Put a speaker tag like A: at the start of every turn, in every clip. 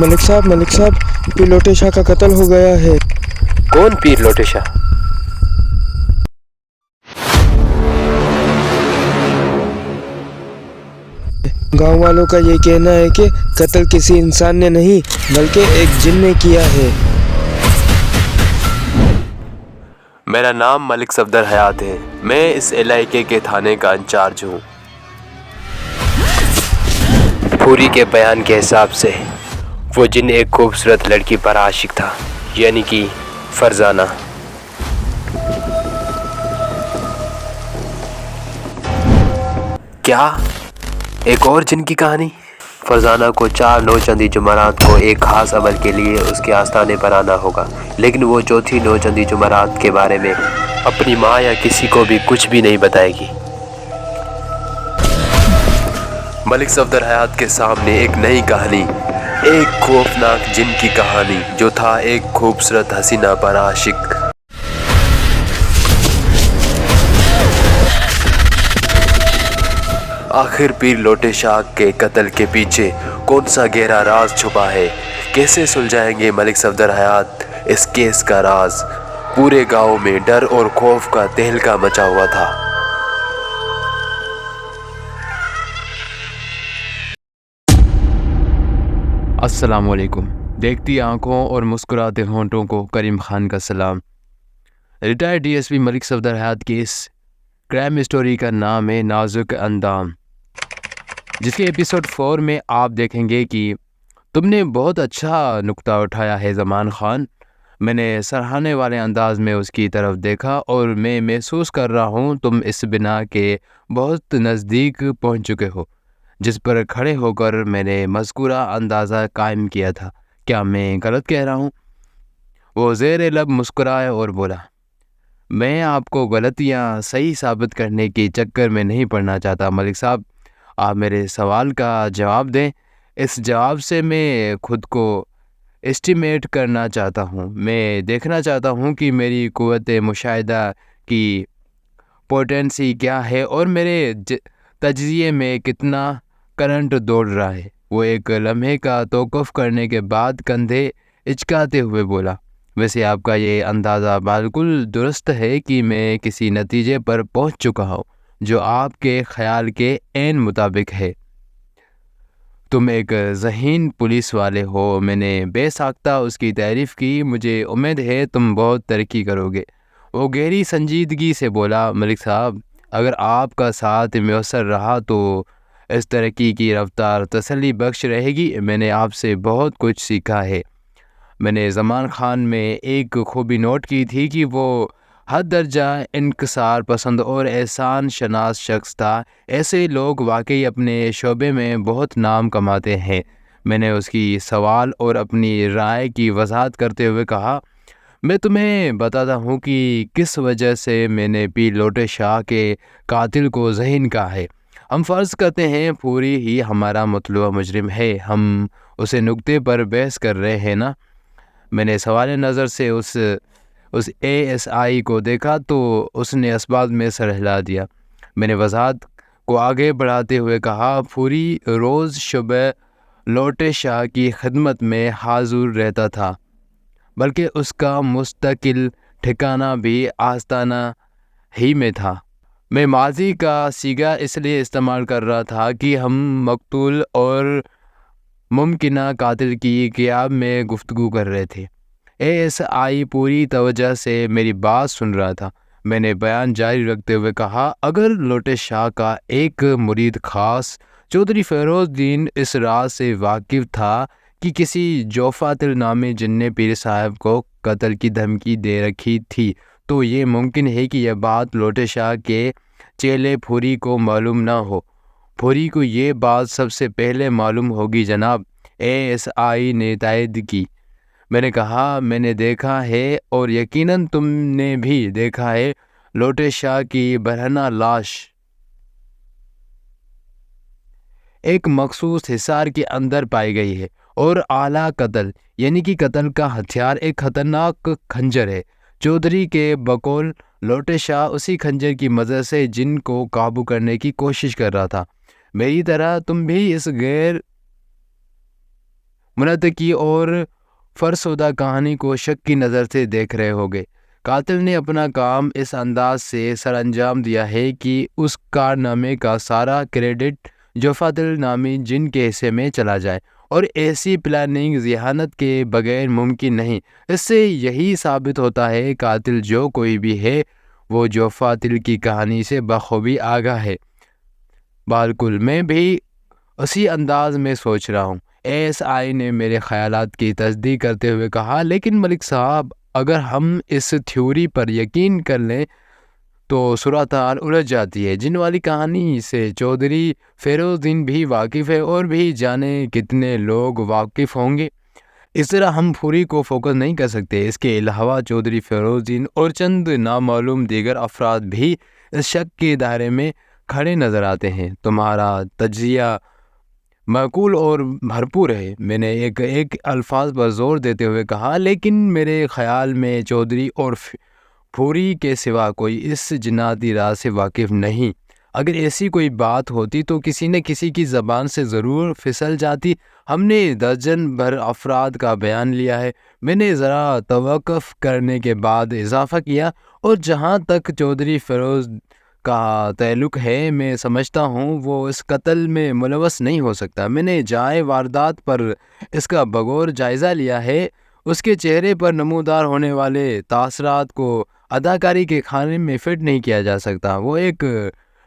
A: ملک صاحب پیر لوٹے شاہ کا قتل ہو گیا ہے۔
B: کون پیر لوٹے شاہ؟
A: گاؤں والوں کا یہ کہنا ہے کہ قتل کسی انسان نے نہیں بلکہ ایک جن نے کیا ہے۔
B: میرا نام ملک صفدر حیات ہے، میں اس علاقے کے تھانے کا انچارج ہوں۔ پوری کے بیان کے حساب سے وہ جن ایک خوبصورت لڑکی پر عاشق تھا، یعنی کہ فرزانہ۔ کیا ایک اور جن کی کہانی؟ فرزانہ کو 4 نوچندی جمعرات کو ایک خاص عمل کے لیے اس کے آستانے پر آنا ہوگا، لیکن وہ چوتھی نوچندی جمعرات کے بارے میں اپنی ماں یا کسی کو بھی کچھ بھی نہیں بتائے گی۔ ملک صفدر حیات کے سامنے ایک نئی کہانی، ایک خوفناک جن کی کہانی جو تھا ایک خوبصورت حسینہ پر عاشق۔ آخر پیر لوٹے شاہ کے قتل کے پیچھے کون سا گہرا راز چھپا ہے؟ کیسے سلجھائیں گے ملک صفدر حیات اس کیس کا راز؟ پورے گاؤں میں ڈر اور خوف کا تہلکہ مچا ہوا تھا۔
C: السلام علیکم۔ دیکھتی آنکھوں اور مسکراتے ہونٹوں کو کریم خان کا سلام۔ ریٹائرڈ ڈی ایس پی ملک صفدر حیات کی اس کرائم اسٹوری کا نام ہے نازک اندام، جس کے ایپیسوڈ 4 میں آپ دیکھیں گے کہ تم نے بہت اچھا نکتہ اٹھایا ہے زمان خان۔ میں نے سراہنے والے انداز میں اس کی طرف دیکھا اور میں محسوس کر رہا ہوں تم اس بنا کے بہت نزدیک پہنچ چکے ہو جس پر کھڑے ہو کر میں نے مذکورہ اندازہ قائم کیا تھا۔ کیا میں غلط کہہ رہا ہوں؟ وہ زیر لب مسکرائے اور بولا، میں آپ کو غلطیاں صحیح ثابت کرنے کے چکر میں نہیں پڑنا چاہتا ملک صاحب۔ آپ میرے سوال کا جواب دیں۔ اس جواب سے میں خود کو اسٹیمیٹ کرنا چاہتا ہوں۔ میں دیکھنا چاہتا ہوں کہ میری قوت مشاہدہ کی پوٹینسی کیا ہے اور میرے تجزیے میں کتنا کرنٹ دوڑ رہا ہے۔ وہ ایک لمحے کا توقف کرنے کے بعد کندھے اچکاتے ہوئے بولا، ویسے آپ کا یہ اندازہ بالکل درست ہے کہ میں کسی نتیجے پر پہنچ چکا ہوں جو آپ کے خیال کے عین مطابق ہے۔ تم ایک ذہین پولیس والے ہو۔ میں نے بے ساختہ اس کی تعریف کی۔ مجھے امید ہے تم بہت ترقی کرو گے۔ وہ گہری سنجیدگی سے بولا، ملک صاحب اگر آپ کا ساتھ میسر رہا تو اس ترقی کی رفتار تسلی بخش رہے گی۔ میں نے آپ سے بہت کچھ سیکھا ہے۔ میں نے زمان خان میں ایک خوبی نوٹ کی تھی کہ وہ حد درجہ انکسار پسند اور احسان شناس شخص تھا۔ ایسے لوگ واقعی اپنے شعبے میں بہت نام کماتے ہیں۔ میں نے اس کی سوال اور اپنی رائے کی وضاحت کرتے ہوئے کہا، میں تمہیں بتاتا ہوں کہ کس وجہ سے میں نے پیر لوٹے شاہ کے قاتل کو ذہین کہا ہے۔ ہم فرض کرتے ہیں پوری ہی ہمارا مطلوبہ مجرم ہے، ہم اسے نقطے پر بحث کر رہے ہیں نا؟ میں نے سوال نظر سے اس اے ایس آئی کو دیکھا تو اس نے اسباب میں سر ہلا دیا۔ میں نے وضاحت کو آگے بڑھاتے ہوئے کہا، پوری روز شبہ لوٹے شاہ کی خدمت میں حاضر رہتا تھا، بلکہ اس کا مستقل ٹھکانہ بھی آستانہ ہی میں تھا۔ میں ماضی کا صیغہ اس لیے استعمال کر رہا تھا کہ ہم مقتول اور ممکنہ قاتل کی غیاب میں گفتگو کر رہے تھے۔ اے ایس آئی پوری توجہ سے میری بات سن رہا تھا۔ میں نے بیان جاری رکھتے ہوئے کہا، اگر لوٹے شاہ کا ایک مرید خاص چودھری فیروز الدین اس راز سے واقف تھا کہ کسی جوفاتل نامی جن نے پیر صاحب کو قتل کی دھمکی دے رکھی تھی، تو یہ ممکن ہے کہ یہ بات لوٹے شاہ کے چیلے پھوری کو معلوم نہ ہو۔ پھوری کو یہ بات سب سے پہلے معلوم ہوگی جناب۔ اے ایس آئی نے تائید کی۔ میں نے کہا، میں نے دیکھا ہے اور یقیناً تم نے بھی دیکھا ہے، لوٹے شاہ کی برہنہ لاش ایک مخصوص حصار کے اندر پائی گئی ہے اور اعلیٰ قتل یعنی کہ قتل کا ہتھیار ایک خطرناک خنجر ہے۔ چودھری کے بقول لوٹے شاہ اسی خنجر کی مدد سے جن کو قابو کرنے کی کوشش کر رہا تھا۔ میری طرح تم بھی اس غیر منعقد کی اور فرسودہ کہانی کو شک کی نظر سے دیکھ رہے ہوگے۔ قاتل نے اپنا کام اس انداز سے سر انجام دیا ہے کہ اس کارنامے کا سارا کریڈٹ جوفاتل نامی جن کے حصے میں چلا جائے، اور ایسی پلاننگ ذہانت کے بغیر ممکن نہیں۔ اس سے یہی ثابت ہوتا ہے قاتل جو کوئی بھی ہے وہ جوفاتل کی کہانی سے بخوبی آگاہ ہے۔ بالکل، میں بھی اسی انداز میں سوچ رہا ہوں، ASI نے میرے خیالات کی تصدیق کرتے ہوئے کہا۔ لیکن ملک صاحب، اگر ہم اس تھیوری پر یقین کر لیں تو صورتحال الجھ جاتی ہے۔ جن والی کہانی سے چودھری فیروز الدین بھی واقف ہے، اور بھی جانے کتنے لوگ واقف ہوں گے۔ اس طرح ہم پھوری کو فوکس نہیں کر سکتے۔ اس کے علاوہ چودھری فیروز الدین اور چند نامعلوم دیگر افراد بھی اس شک کے دائرے میں کھڑے نظر آتے ہیں۔ تمہارا تجزیہ معقول اور بھرپور ہے، میں نے ایک الفاظ پر زور دیتے ہوئے کہا، لیکن میرے خیال میں چودھری اور پھوری کے سوا کوئی اس جناتی راز سے واقف نہیں۔ اگر ایسی کوئی بات ہوتی تو کسی نہ کسی کی زبان سے ضرور پھسل جاتی۔ ہم نے درجن بھر افراد کا بیان لیا ہے، میں نے ذرا توقف کرنے کے بعد اضافہ کیا، اور جہاں تک چودھری فیروز کا تعلق ہے میں سمجھتا ہوں وہ اس قتل میں ملوث نہیں ہو سکتا۔ میں نے جائے واردات پر اس کا بغور جائزہ لیا ہے۔ اس کے چہرے پر نمودار ہونے والے تاثرات کو اداکاری کے کھانے میں فٹ نہیں کیا جا سکتا۔ وہ ایک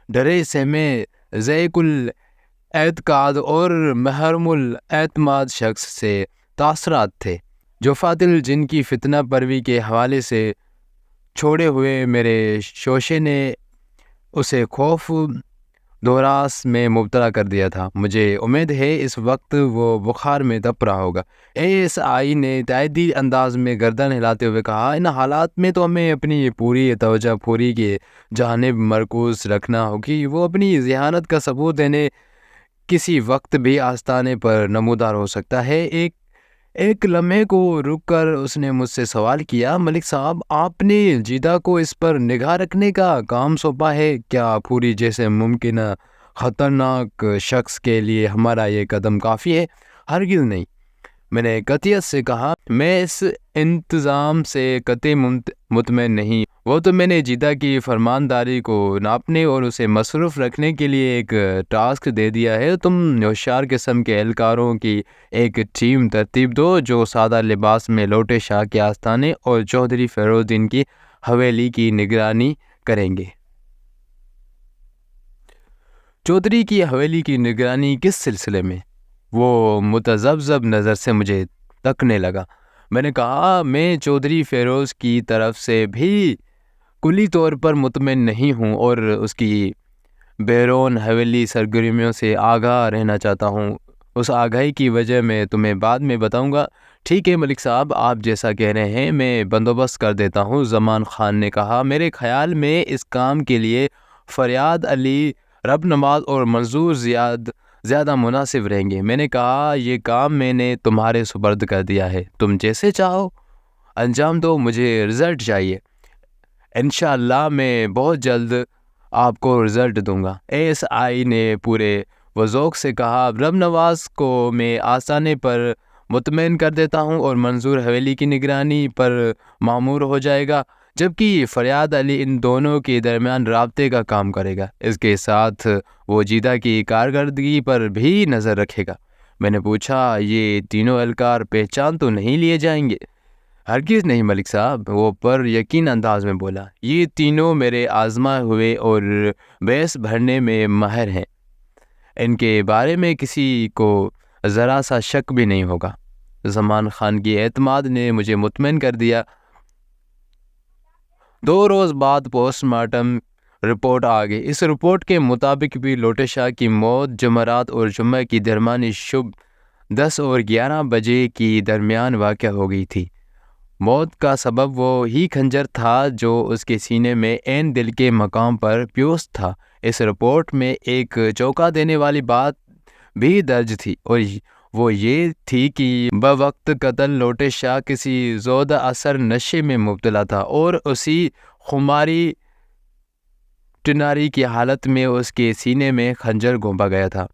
C: ڈرے سہمے ضعیف الاعتقاد اور محروم الاعتماد شخص سے تاثرات تھے۔ جوفاتل جن کی فتنہ پروی کے حوالے سے چھوڑے ہوئے میرے شوشے نے اسے خوف دہراس میں مبتلا کر دیا تھا۔ مجھے امید ہے اس وقت وہ بخار میں تپ رہا ہوگا۔ ASI نے تائیدی انداز میں گردن ہلاتے ہوئے کہا، ان حالات میں تو ہمیں اپنی پوری توجہ پھوری کی جانب مرکوز رکھنا ہوگی۔ وہ اپنی ذہانت کا ثبوت دینے کسی وقت بھی آستانے پر نمودار ہو سکتا ہے۔ ایک لمحے کو رک کر اس نے مجھ سے سوال کیا، ملک صاحب، آپ نے جیدہ کو اس پر نگاہ رکھنے کا کام سونپا ہے، کیا پھوری جیسے ممکنہ خطرناک شخص کے لیے ہمارا یہ قدم کافی ہے؟ ہرگز نہیں، میں نے قطعیت سے کہا۔ میں اس انتظام سے قطعی مطمئن نہیں۔ وہ تو میں نے جیدہ کی فرمانداری کو ناپنے اور اسے مصروف رکھنے کے لیے ایک ٹاسک دے دیا ہے۔ تم ہوشیار قسم کے اہلکاروں کی ایک ٹیم ترتیب دو جو سادہ لباس میں لوٹے شاہ کے آستانے اور چودھری فیروز الدین کی حویلی کی نگرانی کریں گے۔ چودھری کی حویلی کی نگرانی کس سلسلے میں؟ وہ متذبذب نظر سے مجھے تکنے لگا۔ میں نے کہا، میں چودھری فیروز کی طرف سے بھی کلی طور پر مطمئن نہیں ہوں اور اس کی بیرون حویلی سرگرمیوں سے آگاہ رہنا چاہتا ہوں۔ اس آگاہی کی وجہ میں تمہیں بعد میں بتاؤں گا۔ ٹھیک ہے ملک صاحب، آپ جیسا کہہ رہے ہیں میں بندوبست کر دیتا ہوں، زمان خان نے کہا۔ میرے خیال میں اس کام کے لیے فریاد علی، رب نواز اور منظور زیادہ مناسب رہیں گے۔ میں نے کہا، یہ کام میں نے تمہارے سپرد کر دیا ہے، تم جیسے چاہو انجام دو، مجھے رزلٹ چاہیے۔ انشاءاللہ میں بہت جلد آپ کو رزلٹ دوں گا، ASI نے پورے وذوق سے کہا۔ رب نواز کو میں آستانے پر مطمئن کر دیتا ہوں اور منظور حویلی کی نگرانی پر مامور ہو جائے گا، جبکہ فریاد علی ان دونوں کے درمیان رابطے کا کام کرے گا۔ اس کے ساتھ وہ جیدہ کی کارکردگی پر بھی نظر رکھے گا۔ میں نے پوچھا، یہ تینوں اہلکار پہچان تو نہیں لیے جائیں گے؟ ہرگز نہیں ملک صاحب، وہ پر یقین انداز میں بولا۔ یہ تینوں میرے آزمائے ہوئے اور بیس بھرنے میں ماہر ہیں، ان کے بارے میں کسی کو ذرا سا شک بھی نہیں ہوگا۔ زمان خان کی اعتماد نے مجھے مطمئن کر دیا۔ 2 روز بعد پوسٹ مارٹم رپورٹ آ گئی۔ اس رپورٹ کے مطابق بھی لوٹے شاہ کی موت جمعرات اور جمعہ کی درمیانی شب 10 اور 11 بجے کی درمیان واقع ہو گئی تھی۔ موت کا سبب وہ ہی خنجر تھا جو اس کے سینے میں عین دل کے مقام پر پیوست تھا۔ اس رپورٹ میں ایک چونکا دینے والی بات بھی درج تھی، اور وہ یہ تھی کہ بوقت قتل لوٹے شاہ کسی زودہ اثر نشے میں مبتلا تھا اور اسی خماری ٹناری کی حالت میں اس کے سینے میں خنجر گھونپا گیا تھا۔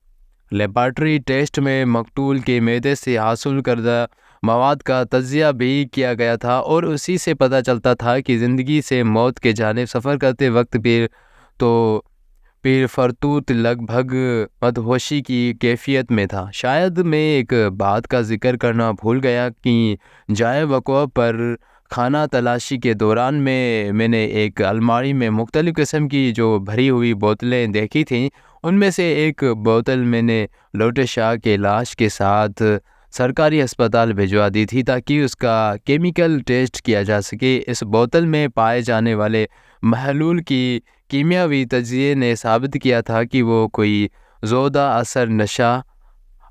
C: لیبارٹری ٹیسٹ میں مقتول کے معدے سے حاصل کردہ مواد کا تجزیہ بھی کیا گیا تھا اور اسی سے پتہ چلتا تھا کہ زندگی سے موت کے جانب سفر کرتے وقت پیر فرتوت لگ بھگ مدہوشی کی کیفیت میں تھا۔ شاید میں ایک بات کا ذکر کرنا بھول گیا کہ جائے وقوع پر خانہ تلاشی کے دوران میں نے ایک الماری میں مختلف قسم کی جو بھری ہوئی بوتلیں دیکھی تھیں۔ ان میں سے ایک بوتل میں نے لوٹے شاہ کے لاش کے ساتھ سرکاری ہسپتال بھجوا دی تھی تاکہ اس کا کیمیکل ٹیسٹ کیا جا سکے۔ اس بوتل میں پائے جانے والے محلول کی کیمیاوی تجزیے نے ثابت کیا تھا کہ وہ کوئی زودہ اثر نشہ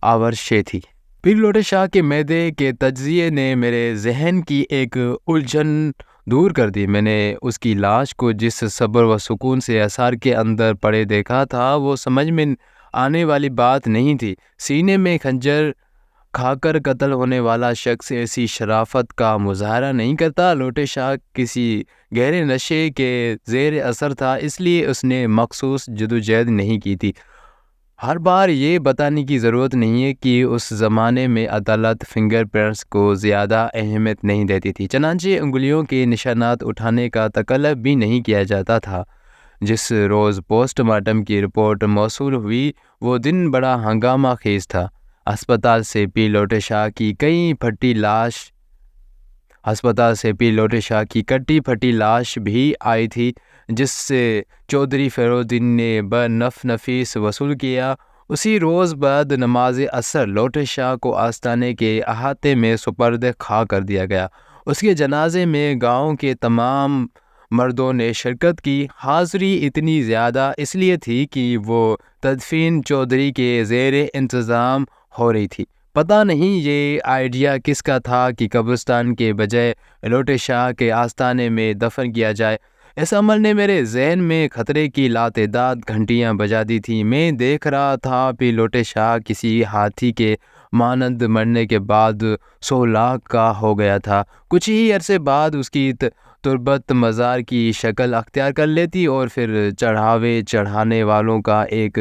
C: آور شے تھی۔ پیر لوٹے شاہ کے معدے کے تجزیے نے میرے ذہن کی ایک الجھن دور کر دی۔ میں نے اس کی لاش کو جس صبر و سکون سے آثار کے اندر پڑے دیکھا تھا وہ سمجھ میں آنے والی بات نہیں تھی۔ سینے میں خنجر کھا کر قتل ہونے والا شخص ایسی شرافت کا مظاہرہ نہیں کرتا۔ لوٹے شاہ کسی گہرے نشے کے زیر اثر تھا، اس لیے اس نے مخصوص جدوجہد نہیں کی تھی۔ ہر بار یہ بتانے کی ضرورت نہیں ہے کہ اس زمانے میں عدالت فنگر پرنٹس کو زیادہ اہمیت نہیں دیتی تھی، چنانچہ انگلیوں کے نشانات اٹھانے کا تکلف بھی نہیں کیا جاتا تھا۔ جس روز پوسٹ مارٹم کی رپورٹ موصول ہوئی وہ دن بڑا ہنگامہ خیز تھا۔ ہسپتال سے پیر لوٹے شاہ کی کٹی پھٹی لاش بھی آئی تھی جس سے چودھری فیروز الدین نے نفیس وصول کیا۔ اسی روز بعد نماز عصر لوٹے شاہ کو آستانے کے احاطے میں سپرد خاک کر دیا گیا۔ اس کے جنازے میں گاؤں کے تمام مردوں نے شرکت کی۔ حاضری اتنی زیادہ اس لیے تھی کہ وہ تدفین چودھری کے زیر انتظام ہو رہی تھی۔ پتہ نہیں یہ آئیڈیا کس کا تھا کہ قبرستان کے بجائے لوٹے شاہ کے آستانے میں دفن کیا جائے۔ اس عمل نے میرے ذہن میں خطرے کی لاتعداد گھنٹیاں بجا دی تھیں۔ میں دیکھ رہا تھا کہ لوٹے شاہ کسی ہاتھی کے مانند مرنے کے بعد 100 لاکھ کا ہو گیا تھا۔ کچھ ہی عرصے بعد اس کی تربت مزار کی شکل اختیار کر لیتی اور پھر چڑھاوے چڑھانے والوں کا ایک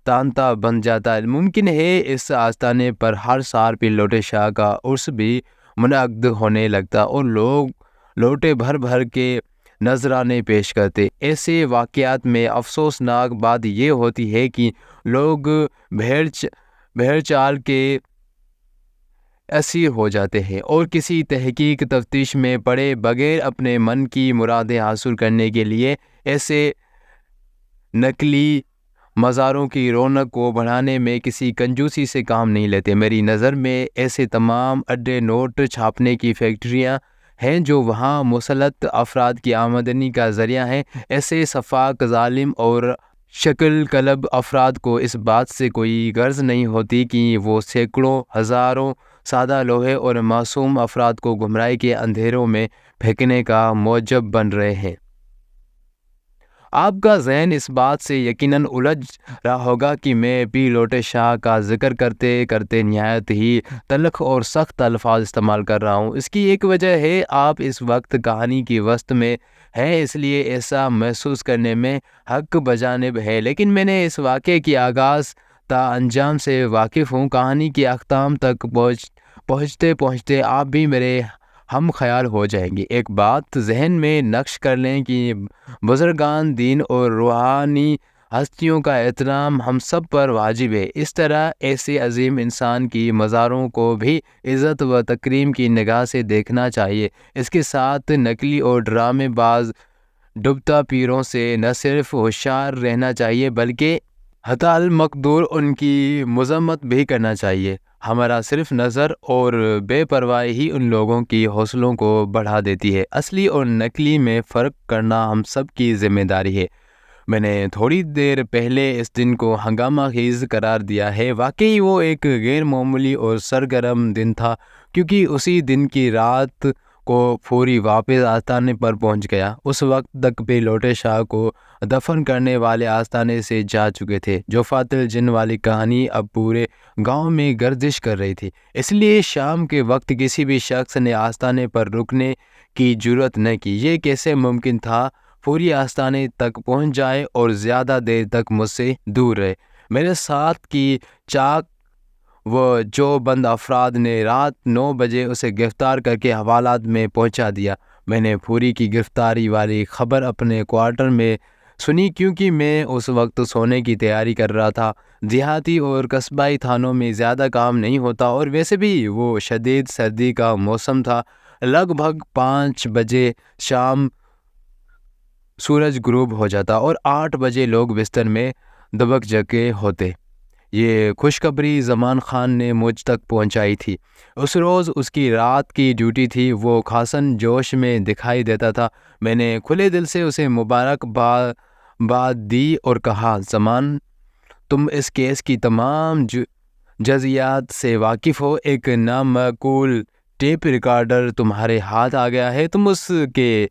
C: تانتا بن جاتا۔ ممکن ہے اس آستانے پر ہر سال پیر لوٹے شاہ کا عرس بھی منعقد ہونے لگتا اور لوگ لوٹے بھر بھر کے نذرانے پیش کرتے۔ ایسے واقعات میں افسوسناک بات یہ ہوتی ہے کہ لوگ بھیڑ چال کے اسیر ہو جاتے ہیں اور کسی تحقیق تفتیش میں پڑے بغیر اپنے من کی مرادیں حاصل کرنے کے لیے ایسے نقلی مزاروں کی رونق کو بڑھانے میں کسی کنجوسی سے کام نہیں لیتے۔ میری نظر میں ایسے تمام اڈے نوٹ چھاپنے کی فیکٹریاں ہیں جو وہاں مسلط افراد کی آمدنی کا ذریعہ ہیں۔ ایسے سفاک ظالم اور شکل قلب افراد کو اس بات سے کوئی غرض نہیں ہوتی کہ وہ سینکڑوں ہزاروں سادہ لوہے اور معصوم افراد کو گمراہی کے اندھیروں میں پھینکنے کا موجب بن رہے ہیں۔ آپ کا ذہن اس بات سے یقیناً الجھ رہا ہوگا کہ میں پیر لوٹے شاہ کا ذکر کرتے کرتے نہایت ہی تلخ اور سخت الفاظ استعمال کر رہا ہوں۔ اس کی ایک وجہ ہے آپ اس وقت کہانی کی وسط میں ہیں، اس لیے ایسا محسوس کرنے میں حق بجانب ہے، لیکن میں نے اس واقعے کی آغاز تا انجام سے واقف ہوں۔ کہانی کے اختتام تک پہنچتے پہنچتے آپ بھی میرے ہم خیال ہو جائیں گے۔ ایک بات ذہن میں نقش کر لیں کہ بزرگان دین اور روحانی ہستیوں کا احترام ہم سب پر واجب ہے۔ اس طرح ایسے عظیم انسان کی مزاروں کو بھی عزت و تکریم کی نگاہ سے دیکھنا چاہیے۔ اس کے ساتھ نقلی اور ڈرامے باز ڈبتا پیروں سے نہ صرف ہوشیار رہنا چاہیے بلکہ حتی المقدور ان کی مذمت بھی کرنا چاہیے۔ ہمارا صرف نظر اور بے پرواہی ہی ان لوگوں کی حوصلوں کو بڑھا دیتی ہے۔ اصلی اور نقلی میں فرق کرنا ہم سب کی ذمہ داری ہے۔ میں نے تھوڑی دیر پہلے اس دن کو ہنگامہ خیز قرار دیا ہے۔ واقعی وہ ایک غیر معمولی اور سرگرم دن تھا، کیونکہ اسی دن کی رات کو پھوری واپس آستانے پر پہنچ گیا۔ اس وقت تک پیر لوٹے شاہ کو دفن کرنے والے آستانے سے جا چکے تھے۔ جو فاتل جن والی کہانی اب پورے گاؤں میں گردش کر رہی تھی، اس لیے شام کے وقت کسی بھی شخص نے آستانے پر رکنے کی جرأت نہ کی۔ یہ کیسے ممکن تھا پھوری آستانے تک پہنچ جائے اور زیادہ دیر تک مجھ سے دور رہے؟ میرے ساتھ کی چاک وہ جو بند افراد نے رات 9 بجے اسے گرفتار کر کے حوالات میں پہنچا دیا۔ میں نے پھوری کی گرفتاری والی خبر اپنے کوارٹر میں سنی کیونکہ میں اس وقت سونے کی تیاری کر رہا تھا۔ دیہاتی اور قصبائی تھانوں میں زیادہ کام نہیں ہوتا اور ویسے بھی وہ شدید سردی کا موسم تھا۔ لگ بھگ 5 بجے شام سورج غروب ہو جاتا اور 8 بجے لوگ بستر میں دبک جگے ہوتے۔ یہ خوشخبری زمان خان نے مجھ تک پہنچائی تھی۔ اس روز اس کی رات کی ڈیوٹی تھی۔ وہ خاصاً جوش میں دکھائی دیتا تھا۔ میں نے کھلے دل سے اسے مبارک باد دی اور کہا، زمان، تم اس کیس کی تمام جزئیات سے واقف ہو۔ ایک نامعقول ٹیپ ریکارڈر تمہارے ہاتھ آ گیا ہے۔ تم اس کے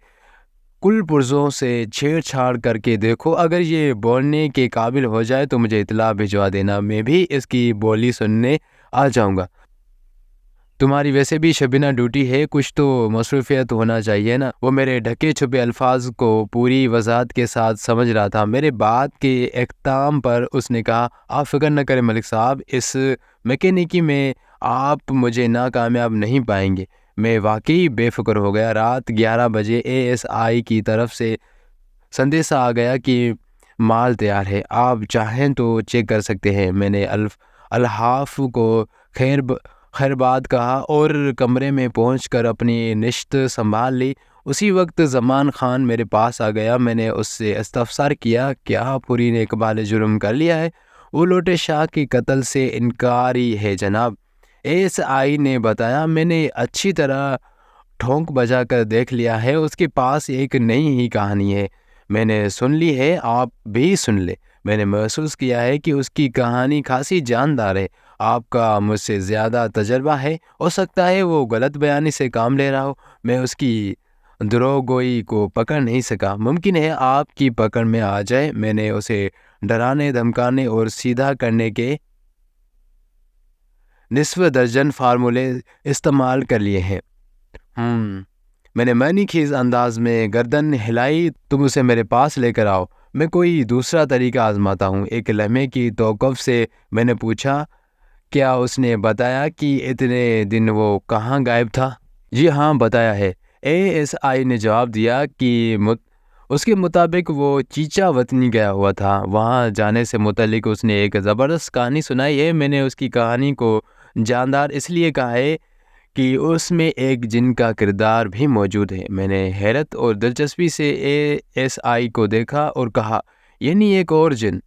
C: کل پرزوں سے چھیڑ چھاڑ کر کے دیکھو۔ اگر یہ بولنے کے قابل ہو جائے تو مجھے اطلاع بھجوا دینا، میں بھی اس کی بولی سننے آ جاؤں گا۔ تمہاری ویسے بھی شبینہ ڈیوٹی ہے، کچھ تو مصروفیت ہونا چاہیے نا۔ وہ میرے ڈھکے چھپے الفاظ کو پوری وضاحت کے ساتھ سمجھ رہا تھا۔ میرے بات کے اختتام پر اس نے کہا، آپ فکر نہ کریں ملک صاحب، اس میکینکی میں آپ مجھے ناکامیاب نہیں پائیں گے۔ میں واقعی بے فکر ہو گیا۔ رات 11 بجے ASI کی طرف سے سندیشہ آ گیا کہ مال تیار ہے، آپ چاہیں تو چیک کر سکتے ہیں۔ میں نے الحاف کو خیر بات کہا اور کمرے میں پہنچ کر اپنی نشست سنبھال لی۔ اسی وقت زمان خان میرے پاس آ گیا۔ میں نے اس سے استفسار کیا، کیا پوری نے اقبال جرم کر لیا ہے؟ وہ لوٹے شاہ کے قتل سے انکاری ہے جناب۔ ASI نے بتایا۔ میں نے اچھی طرح ٹھونک بجا کر دیکھ لیا ہے، اس کے پاس ایک نئی ہی کہانی ہے۔ میں نے سن لی ہے، آپ بھی سن لیں۔ میں نے محسوس کیا ہے کہ اس کی کہانی خاصی جاندار ہے۔ آپ کا مجھ سے زیادہ تجربہ ہے، ہو سکتا ہے وہ غلط بیانی سے کام لے رہا ہو۔ میں اس کی دروغ گوئی کو پکڑ نہیں سکا، ممکن ہے آپ کی پکڑ میں آ جائے۔ میں نے اسے ڈرانے دھمکانے اور سیدھا کرنے کے نصف درجن فارمولے استعمال کر لیے ہیں۔ میں نے معنی خیز انداز میں گردن ہلائی۔ تم اسے میرے پاس لے کر آؤ، میں کوئی دوسرا طریقہ آزماتا ہوں۔ ایک لمحے کی توقف سے میں نے پوچھا، کیا اس نے بتایا کہ اتنے دن وہ کہاں غائب تھا؟ جی ہاں، بتایا ہے۔ ASI نے جواب دیا کہ اس کے مطابق وہ چیچا وطنی گیا ہوا تھا۔ وہاں جانے سے متعلق اس نے ایک زبردست کہانی سنائی ہے۔ میں نے اس کی کہانی کو جاندار اس لیے کہا ہے کہ اس میں ایک جن کا کردار بھی موجود ہے۔ میں نے حیرت اور دلچسپی سے ASI کو دیکھا اور کہا، یعنی ایک اور جن؟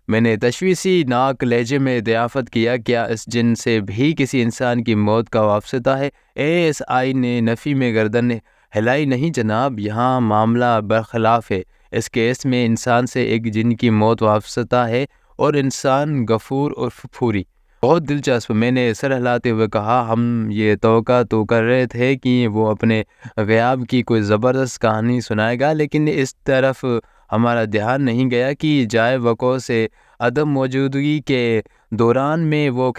C: میں نے تشویشی ناک لہجے میں ضیافت کیا، کیا اس جن سے بھی کسی انسان کی موت کا واسطہ ہے؟ ASI نے نفی میں گردن ہلائی، نہیں جناب، یہاں معاملہ برخلاف ہے۔ اس کیس میں انسان سے ایک جن کی موت وابستہ ہے اور انسان غفور اور پھوری۔ بہت دلچسپ، میں نے سر ہلاتے ہوئے کہا۔ ہم یہ توقع تو کر رہے تھے کہ وہ اپنے غیاب کی کوئی زبردست کہانی سنائے گا، لیکن اس طرف ہمارا دھیان نہیں گیا کہ جائے وقوع سے عدم موجودگی کے دوران میں وہ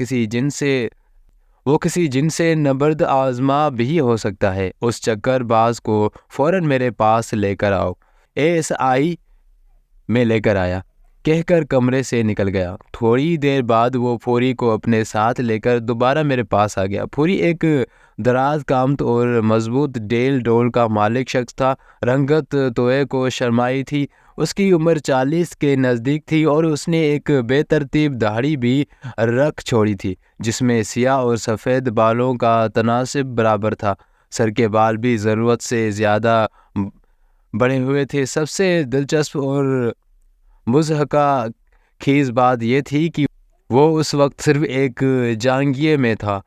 C: کسی جن سے نبرد آزما بھی ہو سکتا ہے۔ اس چکر باز کو فوراً میرے پاس لے کر آؤ۔ ASI میں لے کر آیا کہہ کر کمرے سے نکل گیا۔ تھوڑی دیر بعد وہ پھوری کو اپنے ساتھ لے کر دوبارہ میرے پاس آ گیا۔ پھوری ایک دراز قامت اور مضبوط ڈیل ڈول کا مالک شخص تھا۔ رنگت توئے کو شرمائی تھی، اس کی عمر 40 کے نزدیک تھی اور اس نے ایک بے ترتیب داڑھی بھی رکھ چھوڑی تھی جس میں سیاہ اور سفید بالوں کا تناسب برابر تھا۔ سر کے بال بھی ضرورت سے زیادہ بڑے ہوئے تھے۔ سب سے دلچسپ اور مضحکہ خیز بات یہ تھی کہ وہ اس وقت صرف ایک جانگھیے میں تھا۔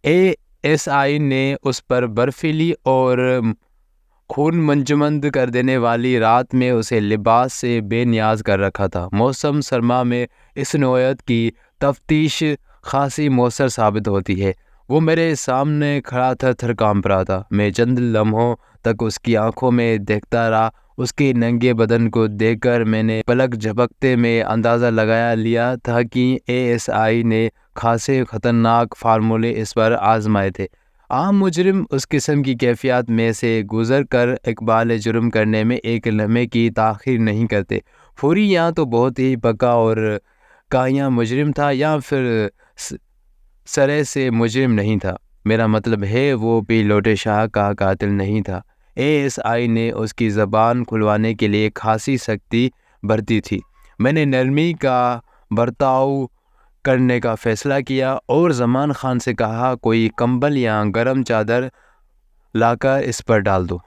C: ASI نے اس پر برفیلی اور خون منجمد کر دینے والی رات میں اسے لباس سے بے نیاز کر رکھا تھا۔ موسم سرما میں اس نوعیت کی تفتیش خاصی مؤثر ثابت ہوتی ہے۔ وہ میرے سامنے کھڑا تھر تھر کانپ رہا تھا۔ میں چند لمحوں تک اس کی آنکھوں میں دیکھتا رہا۔ اس کے ننگے بدن کو دیکھ کر میں نے پلک جھپکتے میں اندازہ لگا لیا تھا کہ ASI نے خاصے خطرناک فارمولے اس پر آزمائے تھے۔ عام مجرم اس قسم کی کیفیات میں سے گزر کر اقبال جرم کرنے میں ایک لمحے کی تاخیر نہیں کرتے۔ پھوری یہاں تو بہت ہی پکا اور کایاں مجرم تھا یا پھر سرے سے مجرم نہیں تھا؟ میرا مطلب ہے وہ بھی لوٹے شاہ کا قاتل نہیں تھا۔ ASI نے اس کی زبان کھلوانے کے لیے خاصی سختی برتی تھی۔ میں نے نرمی کا برتاؤ کرنے کا فیصلہ کیا اور زمان خان سے کہا کوئی کمبل یا گرم چادر لا کر اس پر ڈال دو۔